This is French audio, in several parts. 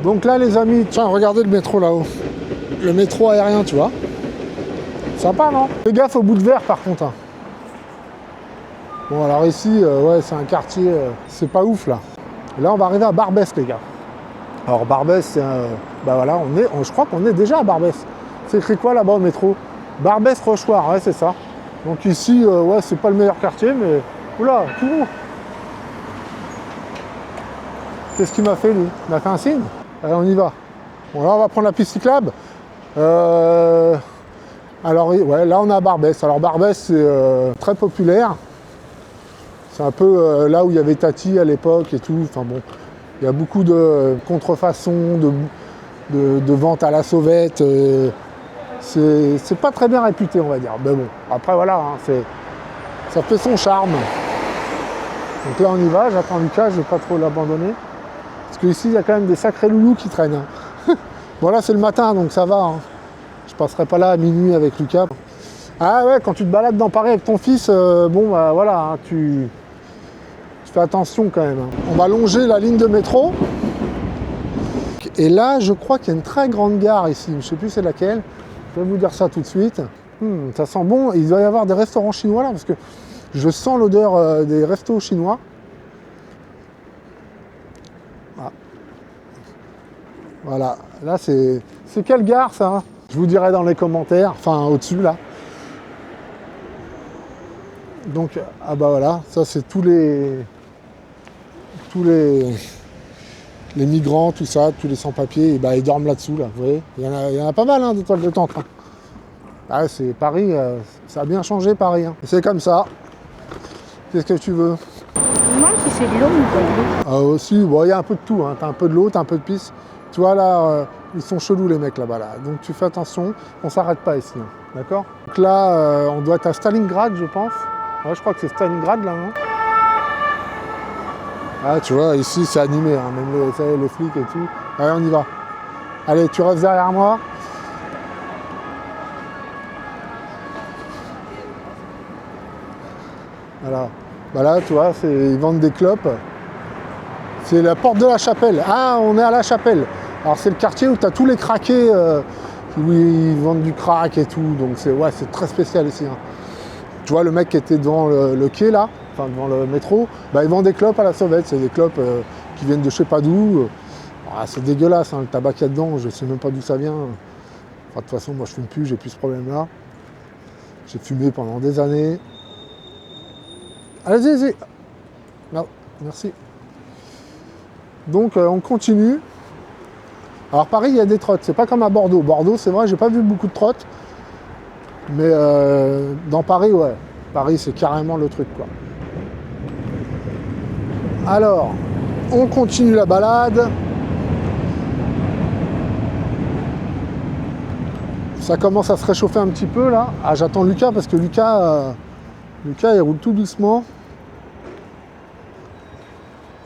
Donc là les amis, tiens regardez le métro là-haut. Le métro aérien tu vois. Sympa non? Fais gaffe au bout de verre par contre. Hein. Bon alors ici, ouais c'est un quartier, c'est pas ouf là. Et là on va arriver à Barbès les gars. Alors Barbès, c'est bah voilà, je crois qu'on est déjà à Barbès. C'est écrit quoi là-bas au métro? Barbès-Rochoir, ouais c'est ça. Donc ici, ouais c'est pas le meilleur quartier mais... Oula, tout bon. Qu'est-ce qu'il m'a fait lui? Il m'a fait un signe? Allez on y va. Bon là on va prendre la piste cyclable. Alors ouais là on est à Barbès. Alors Barbès c'est très populaire. C'est un peu là où il y avait Tati à l'époque et tout. Enfin bon, il y a beaucoup de contrefaçons, de ventes à la sauvette. C'est pas très bien réputé on va dire. Mais bon, après voilà, hein, ça fait son charme. Donc là on y va, j'attends Lucas, je vais pas trop l'abandonner. Parce qu'ici il y a quand même des sacrés loulous qui traînent. Hein. Bon là c'est le matin donc ça va. Hein. Je passerai pas là à minuit avec Lucas. Ah ouais, quand tu te balades dans Paris avec ton fils, bon bah voilà, hein, tu fais attention quand même. Hein. On va longer la ligne de métro. Et là je crois qu'il y a une très grande gare ici, je sais plus c'est laquelle. Je vais vous dire ça tout de suite. Ça sent bon, il doit y avoir des restaurants chinois là parce que je sens l'odeur des restos chinois. Ah. Voilà, là c'est quelle gare ça? Je vous dirai dans les commentaires, enfin au-dessus là. Donc, ah bah voilà, ça c'est tous les migrants, tout ça, tous les sans-papiers, et bah ils dorment là-dessous là, vous voyez. Il y en a pas mal hein, des toiles de tente. Hein. Ah, c'est Paris, ça a bien changé Paris. Hein. C'est comme ça. Qu'est-ce que tu veux? Je me demande si c'est de l'eau ou pas de l'eau. Ah aussi, bon, il y a un peu de tout, hein. T'as un peu de l'eau, t'as un peu de pisse. Tu vois là, ils sont chelous les mecs là-bas là. Donc tu fais attention, on s'arrête pas ici, hein. D'accord? Donc là, on doit être à Stalingrad, je pense. Ouais, je crois que c'est Stalingrad là, non? Ah, tu vois, ici c'est animé, hein. Même les flics et tout. Allez, on y va. Allez, tu restes derrière moi. Voilà. Bah là, tu vois, ils vendent des clopes. C'est la porte de la Chapelle. Ah, on est à la Chapelle. Alors c'est le quartier où tu as tous les craqués, où ils vendent du crack et tout. Donc c'est ouais, très spécial ici. Hein. Tu vois, le mec qui était devant le quai là, enfin devant le métro, bah, il vend des clopes à la sauvette. C'est des clopes qui viennent de je sais pas d'où. Ah, c'est dégueulasse, hein, le tabac qu'il y a dedans, je sais même pas d'où ça vient. Enfin, de toute façon, moi je fume plus, j'ai plus ce problème-là. J'ai fumé pendant des années. Allez-y, allez-y. Non, merci. Donc on continue. Alors Paris, il y a des trottes, c'est pas comme à Bordeaux. Bordeaux, c'est vrai, j'ai pas vu beaucoup de trottes. Mais dans Paris, ouais. Paris, c'est carrément le truc, quoi. Alors, on continue la balade. Ça commence à se réchauffer un petit peu, là. Ah, j'attends Lucas, parce que Lucas, il roule tout doucement.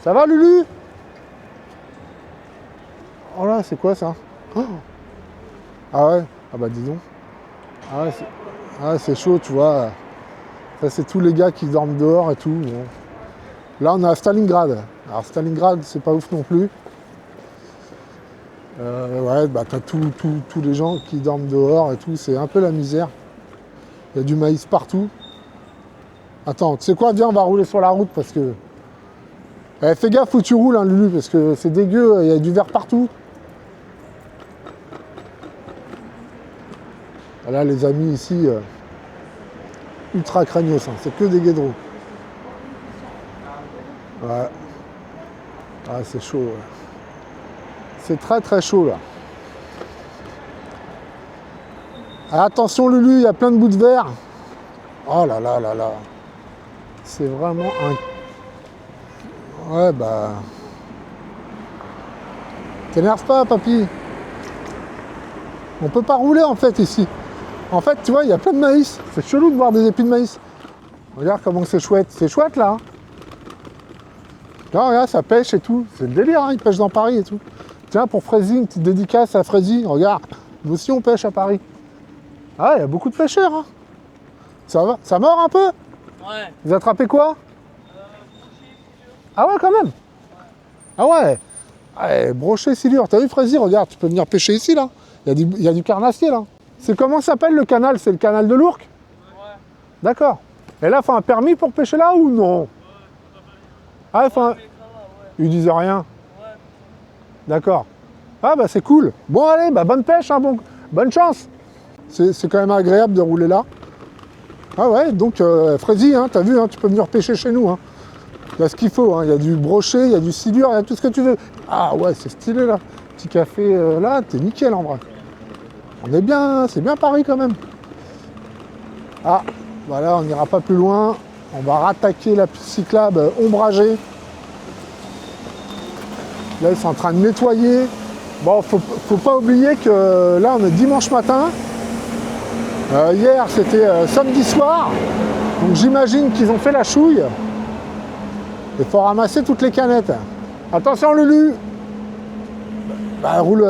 Ça va, Lulu? Oh là, c'est quoi, ça? Oh. Ah ouais? Ah bah, dis donc. Ah ouais, c'est chaud, tu vois. Ça, c'est tous les gars qui dorment dehors et tout. Bon. Là, on est à Stalingrad. Alors, Stalingrad, c'est pas ouf non plus. Ouais, bah, t'as tous les gens qui dorment dehors et tout. C'est un peu la misère. Il y a du maïs partout. Attends, tu sais quoi? Viens, on va rouler sur la route parce que... Eh, fais gaffe où tu roules, hein, Lulu, parce que c'est dégueu. Il y a du verre partout. Là, les amis, ici, ultra craignos, hein. C'est que des guédros. Ouais. Ah, c'est chaud. Ouais. C'est très très chaud, là. Ah, attention, Lulu, il y a plein de bouts de verre. Oh là là là là. C'est vraiment un... Ouais, bah... T'énerve pas, papy. On peut pas rouler, en fait, ici. En fait, tu vois, il y a plein de maïs. C'est chelou de voir des épis de maïs. Regarde comment c'est chouette. C'est chouette, là. Hein. Là, regarde, ça pêche et tout. C'est le délire, hein. Ils pêchent dans Paris et tout. Tiens, pour Frézy, une petite dédicace à Frézy. Regarde, nous aussi, on pêche à Paris. Ah, il y a beaucoup de pêcheurs, hein. Ça va? Ça mord un peu? Ouais. Vous attrapez quoi? Ah ouais, quand même. Ah ouais. Ouais, brochet silure. T'as vu Frézy, regarde, tu peux venir pêcher ici là. Il y a du carnassier là. C'est comment s'appelle le canal? C'est le canal de l'Ourcq? Ouais. D'accord. Et là, il faut un permis pour pêcher là ou non? Ah, il faut un... Ils disent rien. Ouais. D'accord. Ah bah c'est cool. Bon allez, bah bonne pêche, hein, bonne chance. C'est quand même agréable de rouler là. Ah ouais, donc Frézy, hein, t'as vu, hein, tu peux venir pêcher chez nous. Hein. Il y a ce qu'il faut, hein. Il y a du brochet, il y a du silure, il y a tout ce que tu veux. Ah ouais, c'est stylé là. Petit café là, t'es nickel en vrai. On est bien, c'est bien Paris quand même. Ah, voilà, on n'ira pas plus loin. On va rattaquer la piste cyclable ombragée. Là, ils sont en train de nettoyer. Bon, faut pas oublier que là, on est dimanche matin. Hier, c'était samedi soir. Donc j'imagine qu'ils ont fait la chouille. Il faut ramasser toutes les canettes. Attention, Loulou. Bah, roule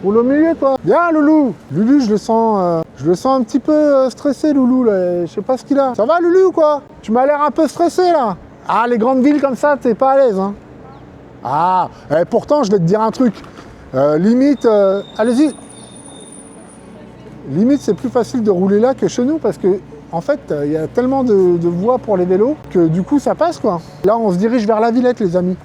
au milieu, quoi. Viens, Loulou. Loulou, je le sens un petit peu stressé, Loulou. Là. Je sais pas ce qu'il a. Ça va, Loulou, ou quoi? Tu m'as l'air un peu stressé, là. Ah, les grandes villes comme ça, t'es pas à l'aise, hein. Ah, et pourtant, je vais te dire un truc. Limite, allez-y. Limite, c'est plus facile de rouler là que chez nous parce que, en fait, il y a tellement de voies pour les vélos que du coup, ça passe, quoi. Là, on se dirige vers la Villette, les amis.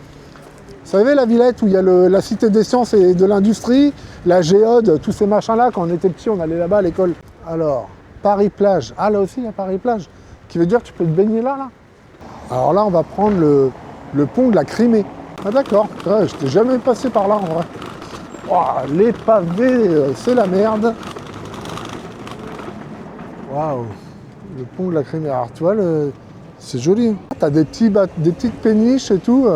Vous savez, la Villette où il y a la Cité des Sciences et de l'Industrie, la Géode, tous ces machins-là. Quand on était petit, on allait là-bas à l'école. Alors, Paris-Plage. Ah, là aussi, il y a Paris-Plage. Qui veut dire que tu peux te baigner là, là. Alors là, on va prendre le pont de la Crimée. Ah d'accord, ouais, je t'ai jamais passé par là en vrai. Wow, les pavés, c'est la merde. Waouh, le pont de la Crimée. Alors tu vois, c'est joli. Hein. T'as des petites péniches et tout.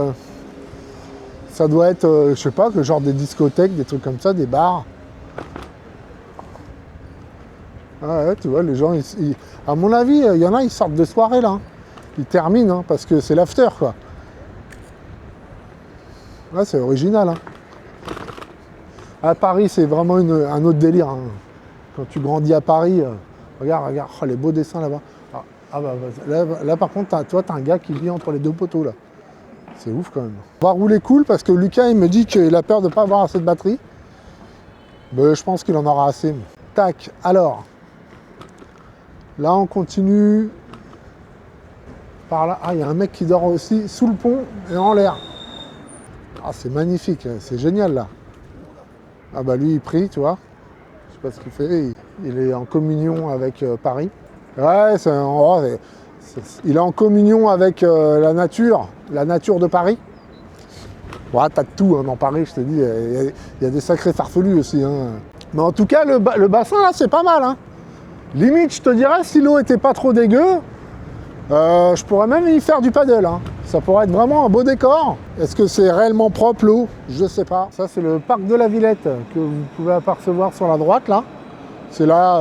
Ça doit être, je sais pas, que genre des discothèques, des trucs comme ça, des bars. Ah ouais, tu vois, les gens, à mon avis, il y en a, ils sortent de soirée là. Ils terminent, hein, parce que c'est l'after, quoi. Ouais, c'est original. Hein. À Paris, c'est vraiment un autre délire. Hein. Quand tu grandis à Paris, regarde, oh, les beaux dessins là-bas. Ah bah, là, par contre, toi, t'as un gars qui vit entre les deux poteaux là. C'est ouf quand même. On va rouler cool parce que Lucas, il me dit qu'il a peur de ne pas avoir assez de batterie. Mais je pense qu'il en aura assez. Tac, alors. Là, on continue. Par là. Ah, il y a un mec qui dort aussi sous le pont et en l'air. Ah, c'est magnifique, c'est génial là. Ah bah lui il prie, tu vois. Je sais pas ce qu'il fait, il est en communion avec Paris. Ouais, il est en communion avec la nature de Paris. Ouais, t'as de tout hein, dans Paris, je te dis, il y a des sacrés farfelus aussi. Hein. Mais en tout cas, le bassin là, c'est pas mal. Hein. Limite, je te dirais, si l'eau était pas trop dégueu, je pourrais même y faire du paddle. Hein. Ça pourrait être vraiment un beau décor. Est-ce que c'est réellement propre l'eau? Je sais pas. Ça c'est le parc de la Villette que vous pouvez apercevoir sur la droite là. C'est là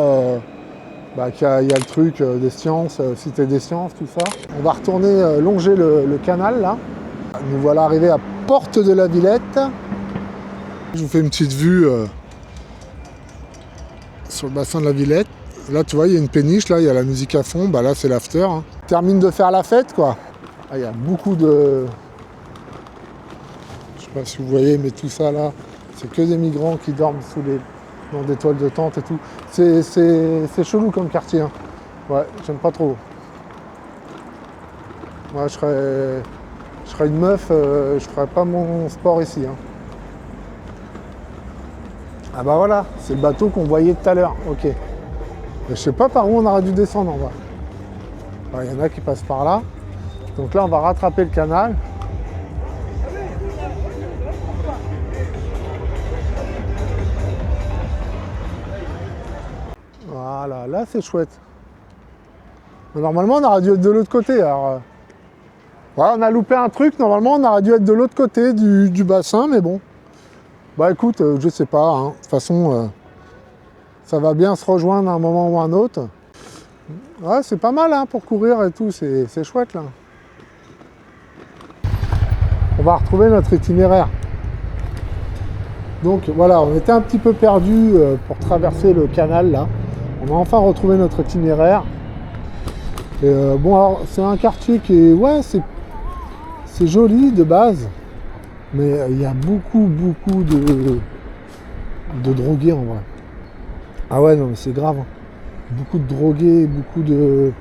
qu'il y a le truc des sciences, cité des sciences, tout ça. On va retourner longer le canal là. Nous voilà arrivés à Porte de la Villette. Je vous fais une petite vue sur le bassin de la Villette. Là tu vois il y a une péniche, là il y a la musique à fond, bah là c'est l'after. Hein. Termine de faire la fête quoi. Ah, il y a beaucoup de... Je sais pas si vous voyez, mais tout ça là, c'est que des migrants qui dorment dans des toiles de tente et tout. C'est chelou comme quartier. Hein. Ouais, j'aime pas trop. Moi, je serais une meuf, je ferais pas mon sport ici. Hein. Ah bah voilà, c'est le bateau qu'on voyait tout à l'heure. Ok. Mais je sais pas par où on aurait dû descendre en vrai. Il y en a qui passent par là. Donc là, on va rattraper le canal. Voilà, là c'est chouette. Mais normalement, on aurait dû être de l'autre côté. Alors, voilà, on a loupé un truc. Normalement, on aurait dû être de l'autre côté du bassin, mais bon. Bah écoute, je sais pas. Hein. De toute façon, ça va bien se rejoindre à un moment ou à un autre. Ouais, c'est pas mal hein, pour courir et tout. C'est chouette là. On va retrouver notre itinéraire. Donc voilà, on était un petit peu perdu pour traverser le canal là. On a enfin retrouvé notre itinéraire. Et, bon alors c'est un quartier qui est, ouais, c'est joli de base. Mais il y a beaucoup de drogués en vrai. Ah ouais, non mais c'est grave. Hein. Beaucoup de drogués, beaucoup de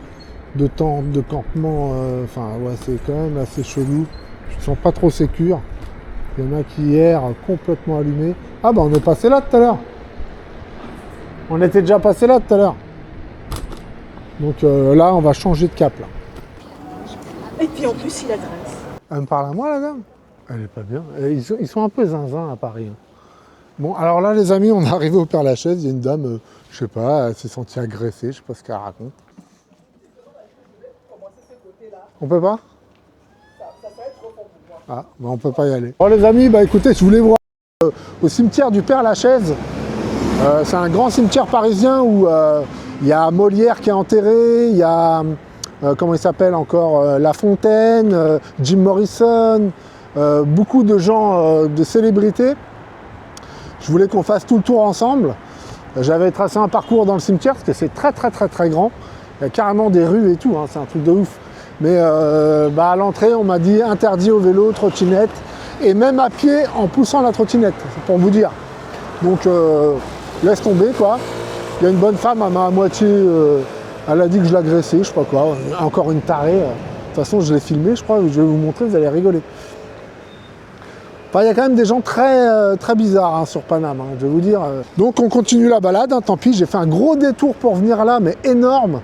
tentes, de campements. Enfin ouais, c'est quand même assez chelou. Je me sens pas trop sécure. Il y en a qui errent complètement allumés. Ah bah on est passé là tout à l'heure. On était déjà passé là tout à l'heure. Donc là, on va changer de cap là. Et puis en plus, il agresse. Elle me parle à moi la dame. Elle est pas bien. Ils sont un peu zinzin à Paris. Hein. Bon, alors là, les amis, on est arrivé au Père-Lachaise. Il y a une dame, je sais pas, elle s'est sentie agressée. Je sais pas ce qu'elle raconte. On peut pas? Ah, bah on peut pas y aller. Bon, les amis, bah écoutez, je voulais voir au cimetière du Père-Lachaise. C'est un grand cimetière parisien où il y a Molière qui est enterré, il y a, comment il s'appelle encore, La Fontaine, Jim Morrison, beaucoup de gens, de célébrités. Je voulais qu'on fasse tout le tour ensemble. J'avais tracé un parcours dans le cimetière parce que c'est très grand. Il y a carrément des rues et tout, hein, c'est un truc de ouf. Mais bah à l'entrée, on m'a dit interdit au vélo, trottinette, et même à pied en poussant la trottinette, c'est pour vous dire. Donc laisse tomber quoi. Il y a une bonne femme, elle m'a à moitié, elle a dit que je l'agressais, je sais pas quoi, encore une tarée. De toute façon, je l'ai filmé, je crois, je vais vous montrer, vous allez rigoler. Enfin, il y a quand même des gens très bizarres hein, sur Paname, hein, je vais vous dire. Donc on continue la balade, hein, tant pis, j'ai fait un gros détour pour venir là, mais énorme.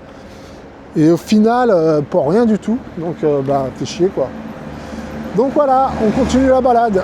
Et au final, pour rien du tout. Donc bah, t'es chier quoi. Donc voilà, on continue la balade.